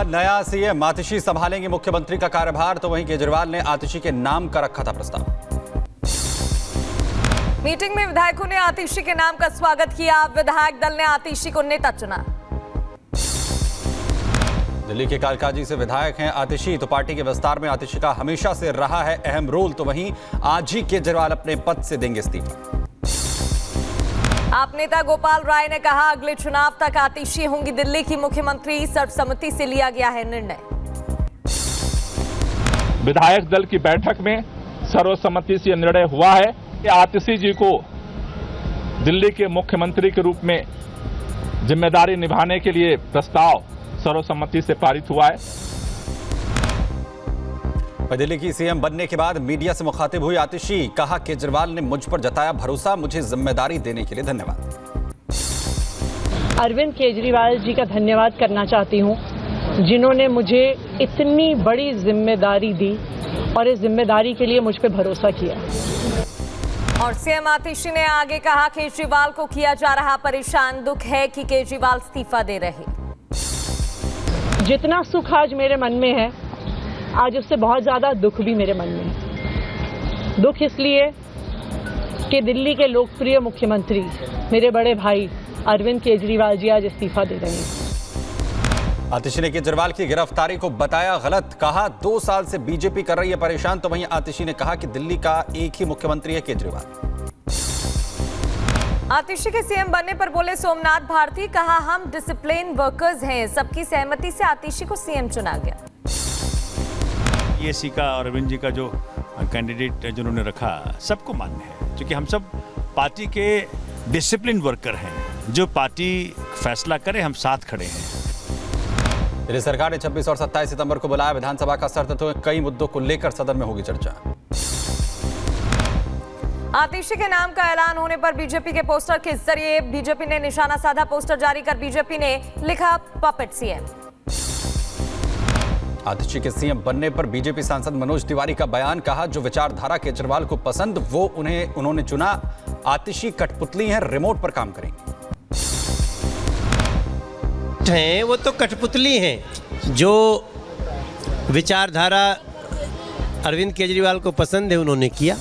नया सीएम आतिशी संभालेंगे मुख्यमंत्री का कार्यभार, तो वहीं केजरीवाल ने आतिशी के नाम का रखा था प्रस्ताव। मीटिंग में विधायकों ने आतिशी के नाम का स्वागत किया। विधायक दल ने आतिशी को नेता चुना। दिल्ली के कालकाजी से विधायक हैं आतिशी, तो पार्टी के विस्तार में आतिशी का हमेशा से रहा है अहम रोल। तो वहीं आज ही केजरीवाल अपने पद से देंगे इस्तीफा। आप नेता गोपाल राय ने कहा, अगले चुनाव तक आतिशी होंगी दिल्ली की मुख्यमंत्री। सर्वसम्मति से लिया गया है निर्णय। विधायक दल की बैठक में सर्वसम्मति से निर्णय हुआ है कि आतिशी जी को दिल्ली के मुख्यमंत्री के रूप में जिम्मेदारी निभाने के लिए प्रस्ताव सर्वसम्मति से पारित हुआ है। दिल्ली की सीएम बनने के बाद मीडिया से मुखातिब हुई आतिशी, कहा केजरीवाल ने मुझ पर जताया भरोसा, मुझे जिम्मेदारी देने के लिए धन्यवाद। अरविंद केजरीवाल जी का धन्यवाद करना चाहती हूं, जिन्होंने मुझे इतनी बड़ी जिम्मेदारी दी और इस जिम्मेदारी के लिए मुझ पर भरोसा किया। और सीएम आतिशी ने आगे कहा, केजरीवाल को किया जा रहा परेशान, दुख है कि केजरीवाल इस्तीफा दे रहे। जितना सुख आज मेरे मन में है, आज उससे बहुत ज्यादा दुख भी मेरे मन में है। दुख इसलिए कि दिल्ली के लोकप्रिय मुख्यमंत्री मेरे बड़े भाई अरविंद केजरीवाल जी आज इस्तीफा दे रहे हैं। आतिशी ने केजरीवाल की गिरफ्तारी को बताया गलत, कहा 2 साल से बीजेपी कर रही है परेशान। तो वहीं आतिशी ने कहा कि दिल्ली का एक ही मुख्यमंत्री है केजरीवाल। आतिशी के सीएम बनने पर बोले सोमनाथ भारती, कहा हम डिसिप्लिन वर्कर्स हैं, सबकी सहमति से आतिशी को सीएम चुना गया। ये का और अरविंद जी का जो कैंडिडेट जिन्होंने रखा सबको मान्य है, क्योंकि हम सब पार्टी के डिसिप्लिन वर्कर हैं। जो पार्टी फैसला करे हम साथ खड़े हैं। दिल्ली सरकार ने 26 और 27 सितंबर को बुलाया विधानसभा का सत्र, तो कई मुद्दों को लेकर सदन में होगी चर्चा। आतिशी के नाम का ऐलान होने पर बीजेपी के पोस्टर के जरिए बीजेपी ने निशाना साधा। पोस्टर जारी कर बीजेपी ने लिखा, पपेट सीएम। आतिशी के सीएम बनने पर बीजेपी सांसद मनोज तिवारी का बयान, कहा जो विचारधारा केजरीवाल को पसंद वो उन्होंने चुना। आतिशी कठपुतली हैं, रिमोट पर काम करेंगे। वो तो कठपुतली हैं, जो विचारधारा अरविंद केजरीवाल को पसंद है उन्होंने किया।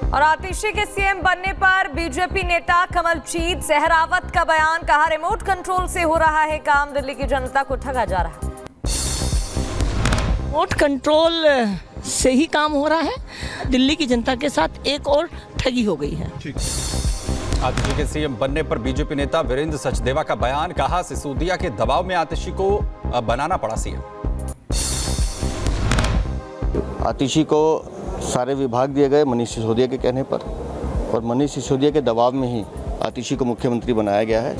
और आतिशी के सीएम बनने पर बीजेपी नेता कमलजीत सहरावत का बयान, कहा रिमोट कंट्रोल से हो रहा है काम, दिल्ली की जनता को ठगा जा रहा है। रिमोट कंट्रोल से ही काम हो रहा है, दिल्ली की जनता के साथ एक और ठगी हो गई है। आतिशी के सीएम बनने पर बीजेपी नेता वीरेंद्र सचदेवा का बयान, कहा सिसोदिया के दबाव में आतिशी को बनाना पड़ा सीएम। आतिशी को सारे विभाग दिए गए मनीष सिसोदिया के कहने पर, और मनीष सिसोदिया के दबाव में ही आतिशी को मुख्यमंत्री बनाया गया है।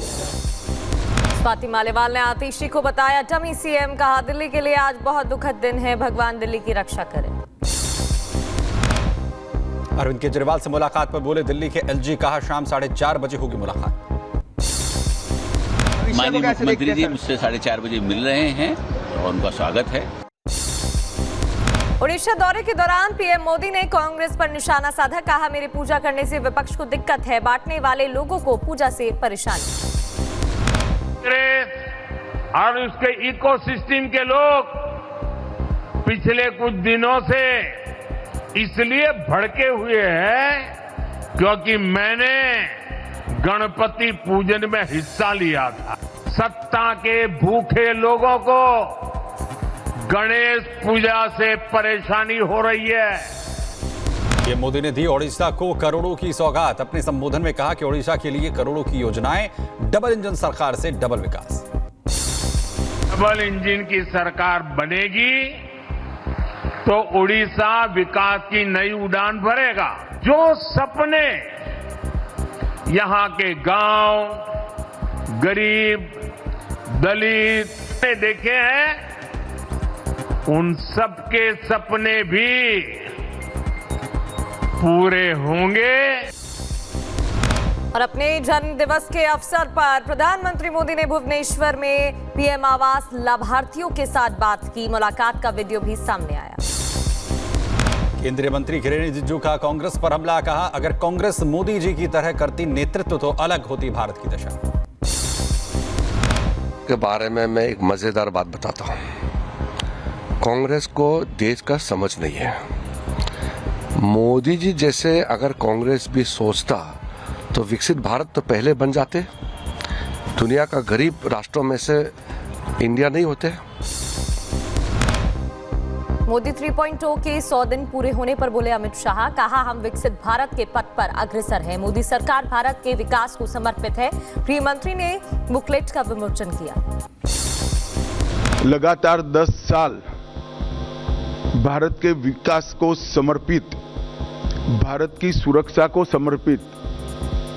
स्वाति मालीवाल ने आतिशी को बताया डमी सीएम, कहा दिल्ली के लिए आज बहुत दुखद दिन है, भगवान दिल्ली की रक्षा करे। अरविंद केजरीवाल से मुलाकात पर बोले दिल्ली के एलजी, कहा शाम 4:30 बजे होगी मुलाकात। माननीय मुख्यमंत्री जी मुझसे 4:30 बजे मिल रहे हैं और उनका स्वागत है। उड़ीसा दौरे के दौरान पीएम मोदी ने कांग्रेस पर निशाना साधा, कहा मेरी पूजा करने से विपक्ष को दिक्कत है, बांटने वाले लोगों को पूजा से परेशानी। और उसके इकोसिस्टम के लोग पिछले कुछ दिनों से इसलिए भड़के हुए हैं क्योंकि मैंने गणपति पूजन में हिस्सा लिया था। सत्ता के भूखे लोगों को गणेश पूजा से परेशानी हो रही है। पीएम मोदी ने दी ओडिशा को करोड़ों की सौगात। अपने संबोधन में कहा कि ओडिशा के लिए करोड़ों की योजनाएं, डबल इंजन सरकार से डबल विकास। डबल इंजन की सरकार बनेगी तो ओडिशा विकास की नई उड़ान भरेगा। जो सपने यहां के गांव, गरीब, दलित ने देखे हैं, उन सबके सपने भी पूरे होंगे। और अपने जन्म दिवस के अवसर पर प्रधानमंत्री मोदी ने भुवनेश्वर में पीएम आवास लाभार्थियों के साथ बात की। मुलाकात का वीडियो भी सामने आया। केंद्रीय मंत्री किरेन रिजिजू का कांग्रेस पर हमला, कहा अगर कांग्रेस मोदी जी की तरह करती नेतृत्व तो अलग होती भारत की दशा। के बारे में मैं एक मज़ेदार बात बताता हूँ। कांग्रेस को देश का समझ नहीं है। मोदी जी जैसे अगर कांग्रेस भी सोचता तो विकसित भारत तो पहले बन जाते। दुनिया का गरीब राष्ट्रों में से इंडिया नहीं होते। मोदी 3.0 के 100 दिन पूरे होने पर बोले अमित शाह, कहा हम विकसित भारत के पथ पर अग्रसर हैं। मोदी सरकार भारत के विकास को समर्पित है। गृह मंत्री ने बुकलेट का विमोचन किया। लगातार 10 साल भारत के विकास को समर्पित, भारत की सुरक्षा को समर्पित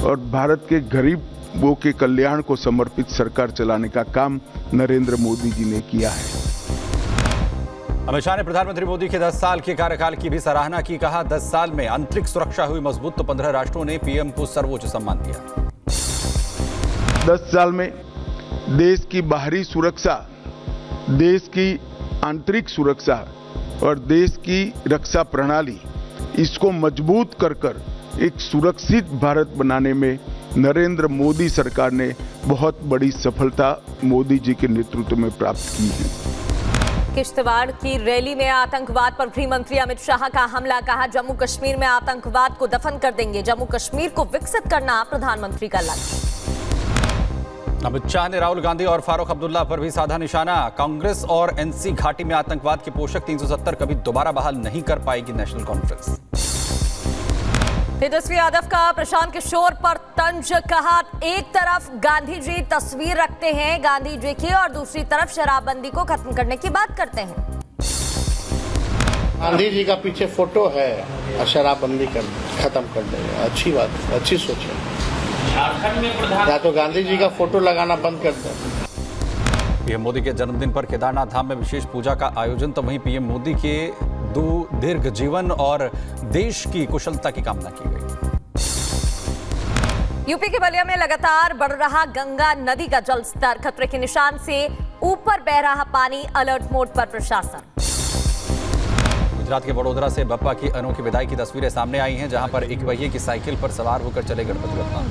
और भारत के गरीबों के कल्याण को समर्पित सरकार चलाने का काम नरेंद्र मोदी जी ने किया है। अमित शाह ने प्रधानमंत्री मोदी के 10 साल के कार्यकाल की भी सराहना की। कहा 10 साल में अंतरिक्ष सुरक्षा हुई मजबूत तो 15 राष्ट्रों ने पीएम को सर्वोच्च सम्मान दिया। 10 साल में देश की बाहरी सुरक्षा, देश की आंतरिक सुरक्षा और देश की रक्षा प्रणाली, इसको मजबूत कर एक सुरक्षित भारत बनाने में नरेंद्र मोदी सरकार ने बहुत बड़ी सफलता मोदी जी के नेतृत्व में प्राप्त की है। किश्तवाड़ की रैली में आतंकवाद पर गृह मंत्री अमित शाह का हमला। कहा जम्मू कश्मीर में आतंकवाद को दफन कर देंगे। जम्मू कश्मीर को विकसित करना प्रधानमंत्री का लक्ष्य। अमित शाह ने राहुल गांधी और फारूक अब्दुल्ला पर भी साधा निशाना। कांग्रेस और एनसी घाटी में आतंकवाद के पोषक 370 कभी दोबारा बहाल नहीं कर पाएगी नेशनल कॉन्फ्रेंस। तेजस्वी यादव का प्रशांत किशोर पर तंज। कहा एक तरफ गांधी जी तस्वीर रखते हैं गांधी जी की और दूसरी तरफ शराबबंदी को खत्म करने की बात करते हैं। गांधी जी का पीछे फोटो है और शराबबंदी खत्म कर देंगे। अच्छी बात, अच्छी सोच है। झारखंड में प्रधान या तो गांधी जी का फोटो लगाना बंद कर दें। पीएम मोदी के जन्मदिन पर केदारनाथ धाम में विशेष पूजा का आयोजन। तो वहीं पीएम मोदी के दीर्घ जीवन और देश की कुशलता की कामना की गई। यूपी के बलिया में लगातार बढ़ रहा गंगा नदी का जलस्तर। खतरे के निशान से ऊपर बह रहा पानी। अलर्ट मोड पर प्रशासन। गुजरात के वडोदरा से बप्पा की अनोखी विदाई की तस्वीरें सामने आई हैं, जहां पर एक पहिए की साइकिल पर सवार होकर चले गणपति बप्पा।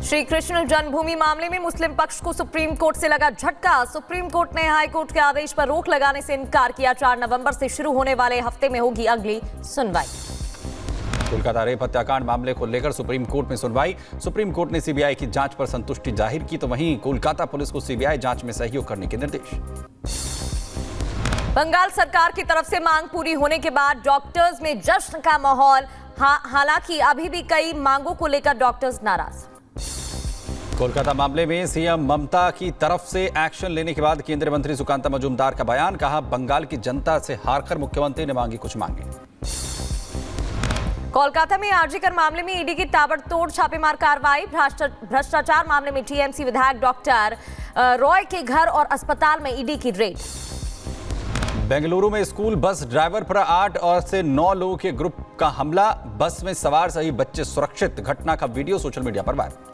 श्री कृष्ण जन्मभूमि मामले में मुस्लिम पक्ष को सुप्रीम कोर्ट से लगा झटका। सुप्रीम कोर्ट ने हाई कोर्ट के आदेश पर रोक लगाने से इनकार किया। 4 नवंबर से शुरू होने वाले हफ्ते में होगी अगली सुनवाई। कोलकाता रेप हत्याकांड मामले को लेकर सुप्रीम कोर्ट में सुनवाई। सुप्रीम कोर्ट ने सीबीआई की जांच पर संतुष्टि जाहिर की। तो वहीं कोलकाता पुलिस को सीबीआई जांच में सहयोग करने के निर्देश। बंगाल सरकार की तरफ से मांग पूरी होने के बाद डॉक्टर्स में जश्न का माहौल। हालांकि अभी भी कई मांगों को लेकर डॉक्टर्स नाराज। कोलकाता मामले में सीएम ममता की तरफ से एक्शन लेने के बाद केंद्रीय मंत्री सुकांता मजूमदार का बयान। कहा बंगाल की जनता से हारकर मुख्यमंत्री ने मांगी कुछ मांगे। कोलकाता में आरजीकर मामले में ईडी की ताबड़तोड़ छापेमार कार्रवाई। भ्रष्टाचार मामले में टीएमसी विधायक डॉक्टर रॉय के घर और अस्पताल में ईडी की रेड। बेंगलुरु में स्कूल बस ड्राइवर पर 8 और से 9 लोगों के ग्रुप का हमला। बस में सवार सभी बच्चे सुरक्षित। घटना का वीडियो सोशल मीडिया पर वायरल।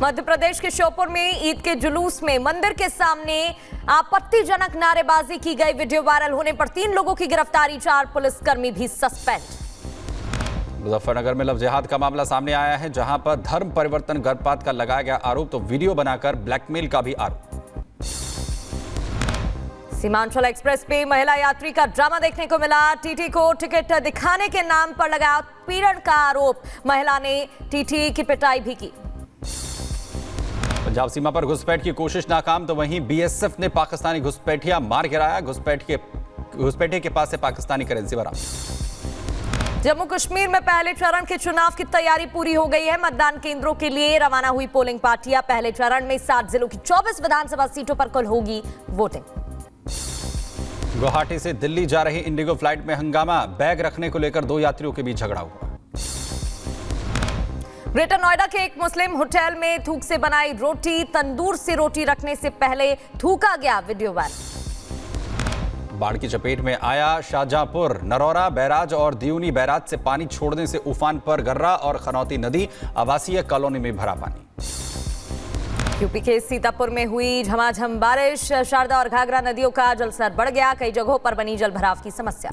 मध्य प्रदेश के श्योपुर में ईद के जुलूस में मंदिर के सामने आपत्तिजनक नारेबाजी की गई। वीडियो वायरल होने पर 3 लोगों की गिरफ्तारी। 4 पुलिसकर्मी भी सस्पेंड। मुजफ्फरनगर में लव जिहाद का मामला सामने आया है, जहां पर धर्म परिवर्तन गर्भपात का लगाया गया आरोप। तो वीडियो बनाकर ब्लैकमेल का भी आरोप। सीमांचल एक्सप्रेस पे महिला यात्री का ड्रामा देखने को मिला। टीटी को टिकट दिखाने के नाम पर लगाया उत्पीड़न का आरोप। महिला ने टीटी की पिटाई भी की। पंजाब सीमा पर घुसपैठ की कोशिश नाकाम। तो वहीं बीएसएफ ने पाकिस्तानी घुसपैठिया मार गिराया। घुसपैठिए के पास से पाकिस्तानी करेंसी बरामद। जम्मू कश्मीर में पहले चरण के चुनाव की तैयारी पूरी हो गई है। मतदान केंद्रों के लिए रवाना हुई पोलिंग पार्टियां। पहले चरण में 7 जिलों की 24 विधानसभा सीटों पर कल होगी वोटिंग। गुवाहाटी से दिल्ली जा रही इंडिगो फ्लाइट में हंगामा। बैग रखने को लेकर 2 यात्रियों के बीच झगड़ा हुआ। ग्रेटर नोएडा के एक मुस्लिम होटल में थूक से बनाई रोटी। तंदूर से रोटी रखने से पहले थूका गया। Video viral. बाढ़ की चपेट में आया शाहजहांपुर। नरौरा बैराज और दियूनी बैराज से पानी छोड़ने से उफान पर गर्रा और खनौती नदी। आवासीय कॉलोनी में भरा पानी। यूपी के सीतापुर में हुई झमाझम बारिश। शारदा और घाघरा नदियों का जलस्तर बढ़ गया। कई जगहों पर बनी जलभराव की समस्या।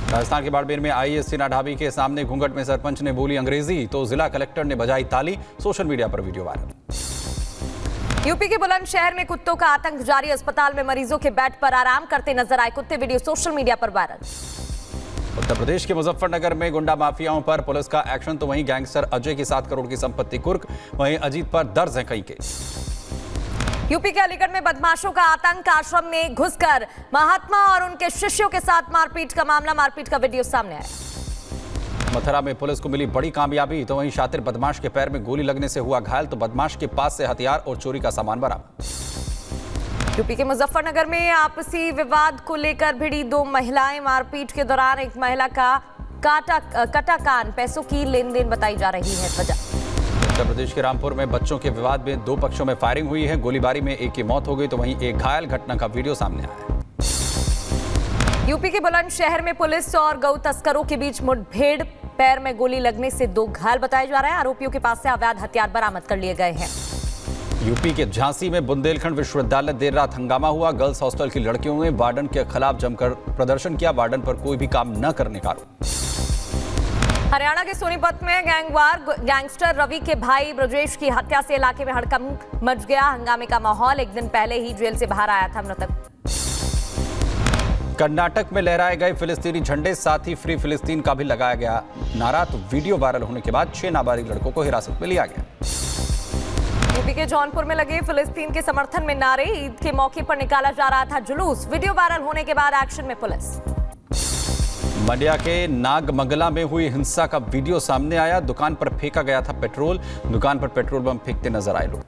राजस्थान के बाड़मेर में आईएससी ढाबी के सामने घूंघट में सरपंच ने बोली अंग्रेजी तो जिला कलेक्टर ने बजाई ताली। सोशल मीडिया पर वीडियो वायरल। यूपी के बुलंदशहर में कुत्तों का आतंक जारी। अस्पताल में मरीजों के बेड पर आराम करते नजर आए कुत्ते। वीडियो सोशल मीडिया पर वायरल। उत्तर प्रदेश के मुजफ्फरनगर में गुंडा माफियाओं पर पुलिस का एक्शन तो वहीं गैंगस्टर अजय की 7 करोड़ की संपत्ति कुर्क। वहीं अजीत पर दर्ज है कई केस। यूपी के अलीगढ़ में बदमाशों का आतंक। आश्रम में घुसकर महात्मा और उनके शिष्यों के साथ मारपीट का मामला। मारपीट का वीडियो सामने आया। मथुरा में पुलिस को मिली बड़ी कामयाबी तो वहीं शातिर बदमाश के पैर में गोली लगने से हुआ घायल तो बदमाश के पास से हथियार और चोरी का सामान बरामद। यूपी के मुजफ्फरनगर में आपसी विवाद को लेकर भिड़ी 2 महिलाएं। मारपीट के दौरान एक महिला का कटा कान। पैसों की लेनदेन बताई जा रही है वजह। उत्तर प्रदेश के रामपुर में बच्चों के विवाद में 2 पक्षों में फायरिंग हुई है। गोलीबारी में एक की मौत हो गई तो वहीं एक घायल। घटना का वीडियो सामने आया है। यूपी के बुलंदशहर में पुलिस और गौ तस्करों के बीच मुठभेड़। पैर में गोली लगने से 2 घायल बताए जा रहे हैं। आरोपियों के पास से अवैध हथियार बरामद कर लिए गए हैं। यूपी के झांसी में बुंदेलखंड विश्वविद्यालय देर रात हंगामा हुआ। गर्ल्स हॉस्टल की लड़कियों ने वार्डन के खिलाफ जमकर प्रदर्शन किया। वार्डन पर कोई भी काम न करने का आरोप। हरियाणा के सोनीपत में गैंगवार। गैंगस्टर रवि के भाई ब्रजेश की हत्या से इलाके में हड़कंप मच गया। हंगामे का माहौल। एक दिन पहले ही जेल से बाहर आया था मृतक। कर्नाटक में लहराए गए फिलिस्तीनी झंडे साथ ही फ्री फिलिस्तीन का भी लगाया गया नारा तो वीडियो वायरल होने के बाद 6 नाबालिग लड़कों को हिरासत में लिया गया। यूपी के जौनपुर में लगे फिलिस्तीन के समर्थन में नारे। ईद के मौके पर निकाला जा रहा था जुलूस। वीडियो वायरल होने के बाद एक्शन में पुलिस। मंडिया के नागमंगला में हुई हिंसा का वीडियो सामने आया। दुकान पर फेंका गया था पेट्रोल। दुकान पर पेट्रोल बम फेंकते नजर आए लोग।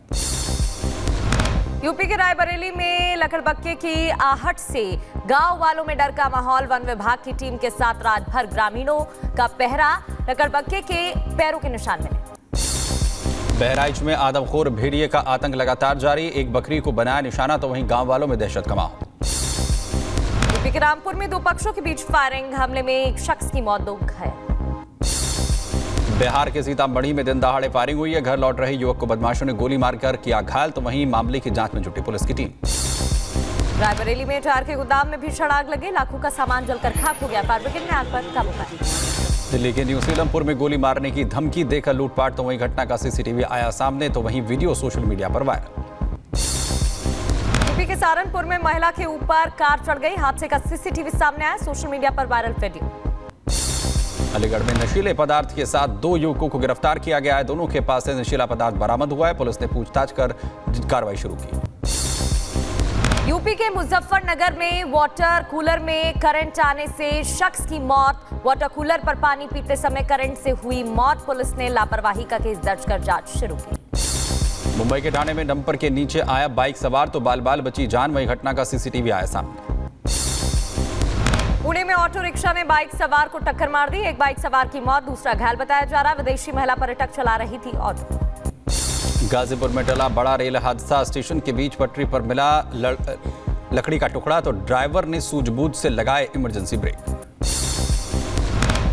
यूपी के रायबरेली में लकड़बग्घे की आहट से गांव वालों में डर का माहौल। वन विभाग की टीम के साथ रात भर ग्रामीणों का पहरा। लकड़बग्घे के पैरों के निशान मिले। बहराइच में आदमखोर भेड़िए का आतंक लगातार जारी। एक बकरी को बनाया निशाना तो वहीं गांव वालों में दहशत का माहौल। यूपी के रामपुर में 2 पक्षों के बीच फायरिंग। हमले में एक शख्स की मौत, 2 घायल। बिहार के सीतामढ़ी में दिन दहाड़े फायरिंग हुई है। घर लौट रहे युवक को बदमाशों ने गोली मारकर किया घायल तो वहीं मामले की जांच में जुटी पुलिस की टीम। रायबरेली में टायर के गोदाम में भीषण आग लगी। लाखों का सामान जलकर खाक हो गया। फायर ब्रिगेड ने आग पर काबू पाया। दिल्ली के न्यू सीलमपुर में गोली मारने की धमकी देकर लूटपाट तो वहीं घटना का सीसीटीवी आया सामने तो वहीं वीडियो सोशल मीडिया पर वायरल। यूपी के सहारनपुर में महिला के ऊपर कार चढ़ गई। हादसे का सीसीटीवी सामने आया। सोशल मीडिया पर वायरल वीडियो। अलीगढ़ में नशीले पदार्थ के साथ 2 युवकों को गिरफ्तार किया गया है। दोनों के पास से नशीला पदार्थ बरामद हुआ है। पुलिस ने पूछताछ कर कार्रवाई शुरू की। यूपी के मुजफ्फरनगर में वाटर कूलर में करंट आने से शख्स की मौत। वाटर कूलर पर पानी पीते समय करंट से हुई मौत। पुलिस ने लापरवाही का केस दर्ज कर जांच शुरू की। मुंबई के ठाणे में डंपर के नीचे आया बाइक सवार तो बाल बाल बची जान। वही घटना का सीसीटीवी आया सामने। पुणे में ऑटो रिक्शा ने बाइक सवार को टक्कर मार दी। एक बाइक सवार की मौत, दूसरा घायल बताया जा रहा। विदेशी महिला पर्यटक चला रही थी ऑटो। गाजीपुर में टला बड़ा रेल हादसा। स्टेशन के बीच पटरी पर मिला लकड़ी का टुकड़ा तो ड्राइवर ने सूझबूझ से लगाए इमरजेंसी ब्रेक।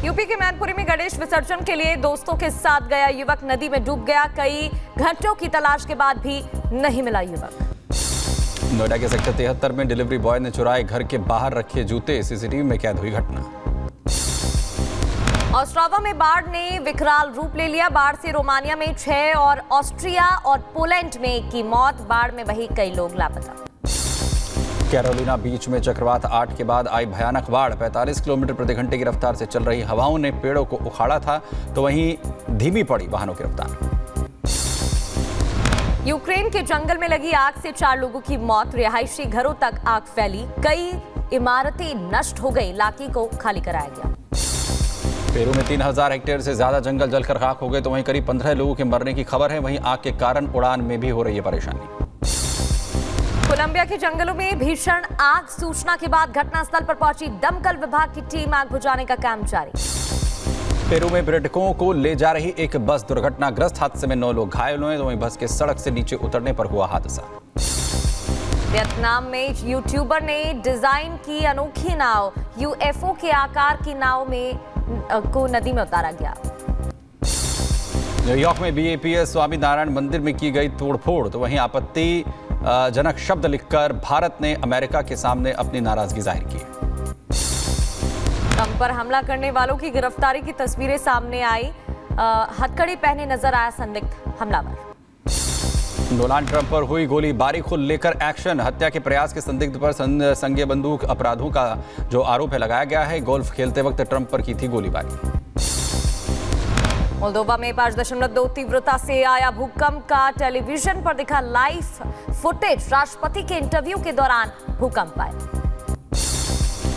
यूपी के मैनपुरी में गणेश विसर्जन के लिए दोस्तों के साथ गया युवक नदी में डूब गया। कई घंटों की तलाश के बाद भी नहीं मिला युवक। नोएडा के सेक्टर 73 में डिलीवरी बॉय ने चुराए घर के बाहर रखे जूते। सीसीटीवी में कैद हुई घटना। ऑस्ट्रावा में बाढ़ ने विकराल रूप ले लिया। बाढ़ से रोमानिया में 6 और ऑस्ट्रिया और पोलैंड में 1 की मौत। बाढ़ में वही कई लोग लापता। कैरोलिना बीच में चक्रवात 8 के बाद आई भयानक बाढ़। 45 किलोमीटर प्रति घंटे की रफ्तार से चल रही हवाओं ने पेड़ों को उखाड़ा था तो वहीं धीमी पड़ी वाहनों की रफ्तार। यूक्रेन के जंगल में लगी आग से 4 लोगों की मौत। रिहायशी घरों तक आग फैली। कई इमारतें नष्ट हो गई। इलाके को खाली कराया गया। पेरू में 3000 हेक्टेयर से ज्यादा जंगल जलकर खाक हो गए तो वहीं करीब 15 लोगों के मरने की खबर है। वहीं आग के कारण उड़ान में भी हो रही है परेशानी। कोलंबिया के जंगलों में भीषण आग। सूचना के बाद घटनास्थल पर पहुंची दमकल विभाग की टीम। आग बुझाने का काम जारी। पेरू में पर्यटकों को ले जा रही एक बस दुर्घटनाग्रस्त। हादसे में 9 लोग घायल हुए तो वहीं बस के सड़क से नीचे उतरने पर हुआ हादसा। वियतनाम में यूट्यूबर ने डिजाइन की अनोखी नाव। यूएफओ के आकार की नाव में को नदी में उतारा गया। न्यूयॉर्क में बीएपीएस स्वामी नारायण मंदिर में की गई तोड़फोड़ तो वहीं आपत्ति जनक शब्द लिखकर भारत ने अमेरिका के सामने अपनी नाराजगी जाहिर की। ट्रंप पर हमला करने वालों की गिरफ्तारी की तस्वीरें सामने आई। हथकड़ी पहने नजर आया संदिग्ध हमलावर। डोनाल्ड ट्रंप पर हुई गोलीबारी को लेकर एक्शन। हत्या के प्रयास के संदिग्ध पर संज्ञेय बंदूक अपराधों का जो आरोप है लगाया गया है। गोल्फ खेलते वक्त ट्रंप पर की थी गोलीबारी। मोल्दोवा में 5.2 तीव्रता से आया भूकंप का टेलीविजन पर दिखा लाइव फुटेज। राष्ट्रपति के इंटरव्यू के दौरान भूकंप आया।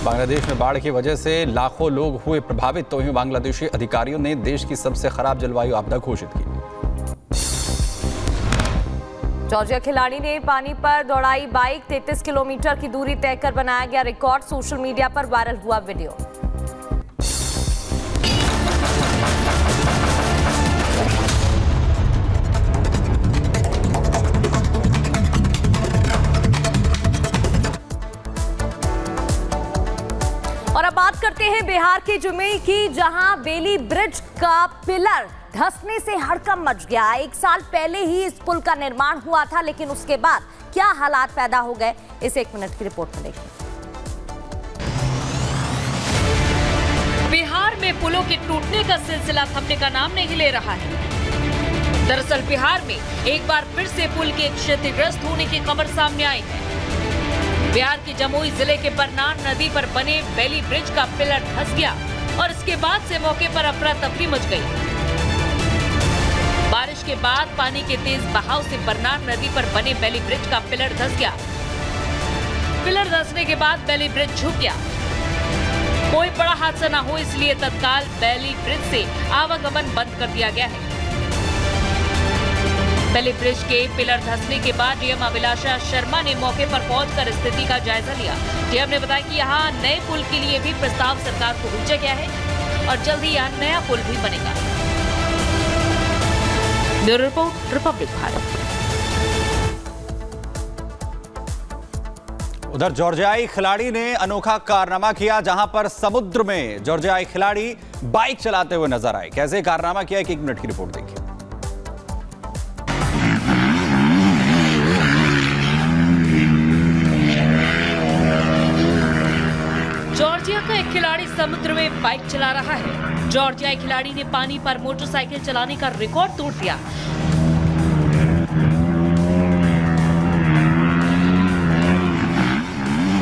बांग्लादेश में बाढ़ की वजह से लाखों लोग हुए प्रभावित, तो वहीं बांग्लादेशी अधिकारियों ने देश की सबसे खराब जलवायु आपदा घोषित की। जॉर्जिया खिलाड़ी ने पानी पर दौड़ाई बाइक। 33 किलोमीटर की दूरी तय कर बनाया गया रिकॉर्ड। सोशल मीडिया पर वायरल हुआ वीडियो। और अब बात करते हैं बिहार के जुमेई की, जहां बेली ब्रिज का पिलर धंसने से हड़कंप मच गया। 1 साल पहले ही इस पुल का निर्माण हुआ था, लेकिन उसके बाद क्या हालात पैदा हो गए, इस 1 मिनट की रिपोर्ट में देखिए। बिहार में पुलों के टूटने का सिलसिला थमने का नाम नहीं ले रहा है। दरअसल बिहार में एक बार फिर से पुल के क्षतिग्रस्त होने की खबर सामने आई है। बिहार के जमुई जिले के बरनार नदी पर बने बेली ब्रिज का पिलर धंस गया और इसके बाद से मौके पर अफरा तफरी मच गई। बारिश के बाद पानी के तेज बहाव से बरनार नदी पर बने बेली ब्रिज का पिलर धंस गया। पिलर धंसने के बाद बेली ब्रिज झुक गया। कोई बड़ा हादसा न हो इसलिए तत्काल बेली ब्रिज से आवागमन बंद कर दिया गया है। बेली ब्रिज के पिलर धंसने के बाद डीएम अभिलाषा शर्मा ने मौके पर पहुंचकर स्थिति का जायजा लिया। डीएम ने बताया कि यहाँ नए पुल के लिए भी प्रस्ताव सरकार को भेजा गया है और जल्द ही यहाँ नया पुल भी बनेगा। Bureau report, Republic Bharat. उधर जॉर्जियाई खिलाड़ी ने अनोखा कारनामा किया, जहां पर समुद्र में जॉर्जियाई खिलाड़ी बाइक चलाते हुए नजर आए। कैसे कारनामा किया, 1 मिनट की रिपोर्ट देखिए। जॉर्जिया का एक खिलाड़ी समुद्र में बाइक चला रहा है। जॉर्जियाई खिलाड़ी ने पानी पर मोटरसाइकिल चलाने का रिकॉर्ड तोड़ दिया।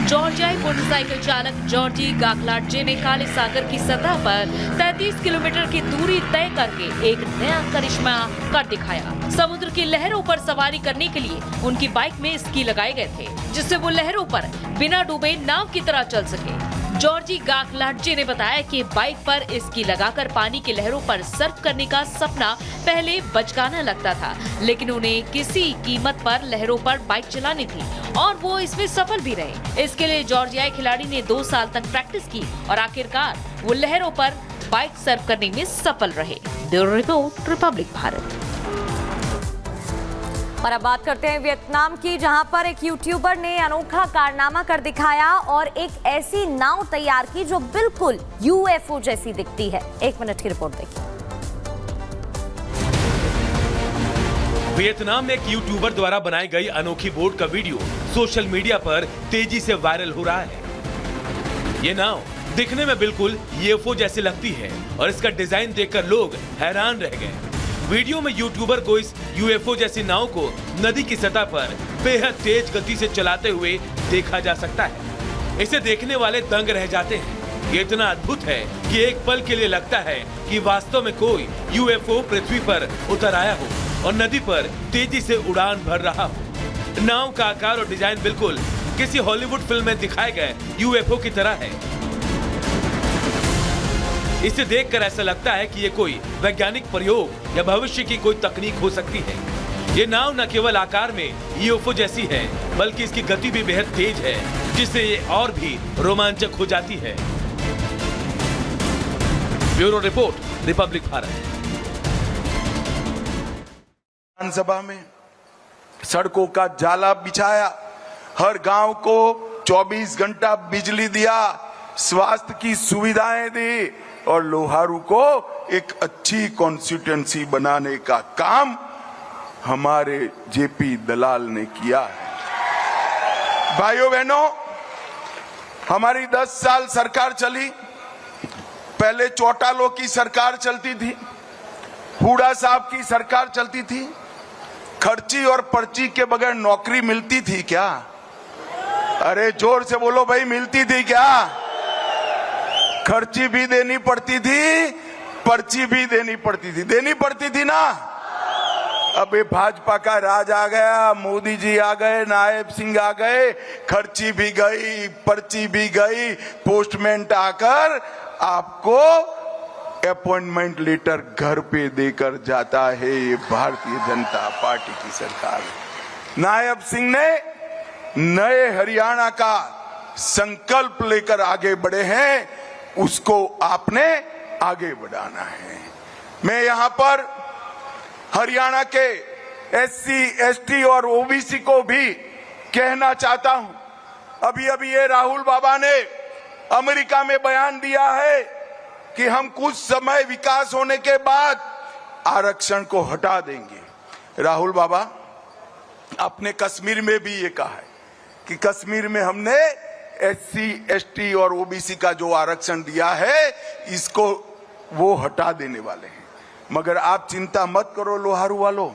जॉर्जियाई मोटरसाइकिल चालक जॉर्जी गाकलाडजे ने काले सागर की सतह पर 33 किलोमीटर की दूरी तय करके एक नया करिश्मा कर दिखाया। समुद्र की लहरों पर सवारी करने के लिए उनकी बाइक में स्की लगाए गए थे, जिससे वो लहरों पर बिना डूबे नाव की तरह चल सके। जॉर्जी गाकलाडजे ने बताया कि बाइक पर स्की लगाकर पानी की लहरों पर सर्फ करने का सपना पहले बचकाना लगता था, लेकिन उन्हें किसी कीमत पर लहरों पर बाइक चलानी थी और वो इसमें सफल भी रहे। इसके लिए जॉर्जियाई खिलाड़ी ने 2 साल तक प्रैक्टिस की और आखिरकार वो लहरों पर बाइक सर्फ करने में सफल रहे। Bureau report, Republic Bharat. और अब बात करते हैं वियतनाम की, जहां पर एक यूट्यूबर ने अनोखा कारनामा कर दिखाया और एक ऐसी नाव तैयार की जो बिल्कुल यूएफओ जैसी दिखती है। 1 मिनट की रिपोर्ट देखिए। वियतनाम में एक यूट्यूबर द्वारा बनाई गई अनोखी बोट का वीडियो सोशल मीडिया पर तेजी से वायरल हो रहा है। ये नाव दिखने में बिल्कुल यूएफओ जैसी लगती है और इसका डिजाइन देखकर लोग हैरान रह गए। वीडियो में यूट्यूबर को इस यूएफओ जैसी नाव को नदी की सतह पर बेहद तेज गति से चलाते हुए देखा जा सकता है। इसे देखने वाले दंग रह जाते हैं। ये इतना अद्भुत है कि एक पल के लिए लगता है कि वास्तव में कोई यूएफओ पृथ्वी पर उतर आया हो और नदी पर तेजी से उड़ान भर रहा हो। नाव का आकार और डिजाइन बिल्कुल किसी हॉलीवुड फिल्म में दिखाए गए यूएफओ की तरह है। इसे देखकर ऐसा लगता है कि ये कोई वैज्ञानिक प्रयोग या भविष्य की कोई तकनीक हो सकती है। ये नाव न केवल आकार में यूएफओ जैसी है, बल्कि इसकी गति भी बेहद तेज है, जिससे ये और भी रोमांचक हो जाती है। Bureau report, Republic Bharat. विधानसभा में सड़कों का जाला बिछाया, हर गांव को 24 घंटा बिजली दिया, स्वास्थ्य की सुविधाएं दी और लोहारू को एक अच्छी कॉन्स्टिट्यूएंसी बनाने का काम हमारे जेपी दलाल ने किया है। भाइयों बहनों, हमारी 10 साल सरकार चली, पहले चौटालों की सरकार चलती थी, हुडा साहब की सरकार चलती थी। खर्ची और पर्ची के बगैर नौकरी मिलती थी क्या? अरे जोर से बोलो भाई, मिलती थी क्या? खर्ची भी देनी पड़ती थी, पर्ची भी देनी पड़ती थी ना। अब ये भाजपा का राज आ गया, मोदी जी आ गए, नायब सिंह आ गए, खर्ची भी गई, पर्ची भी गई, पोस्टमैन आकर आपको अपॉइंटमेंट लेटर घर पे देकर जाता है। ये भारतीय जनता पार्टी की सरकार है। नायब सिंह ने नए हरियाणा का संकल्प लेकर आगे बढ़े हैं, उसको आपने आगे बढ़ाना है। मैं यहां पर हरियाणा के एससी, एसटी और ओबीसी को भी कहना चाहता हूं। अभी ये राहुल बाबा ने अमेरिका में बयान दिया है कि हम कुछ समय विकास होने के बाद आरक्षण को हटा देंगे। राहुल बाबा, आपने कश्मीर में भी ये कहा है कि कश्मीर में हमने एससी, एसटी और ओबीसी का जो आरक्षण दिया है, इसको वो हटा देने वाले हैं। मगर आप चिंता मत करो लोहारू वालों,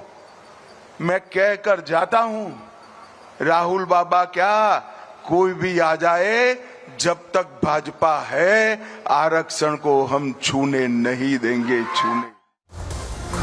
मैं कहकर जाता हूं, राहुल बाबा क्या कोई भी आ जाए, जब तक भाजपा है आरक्षण को हम छूने नहीं देंगे, छूने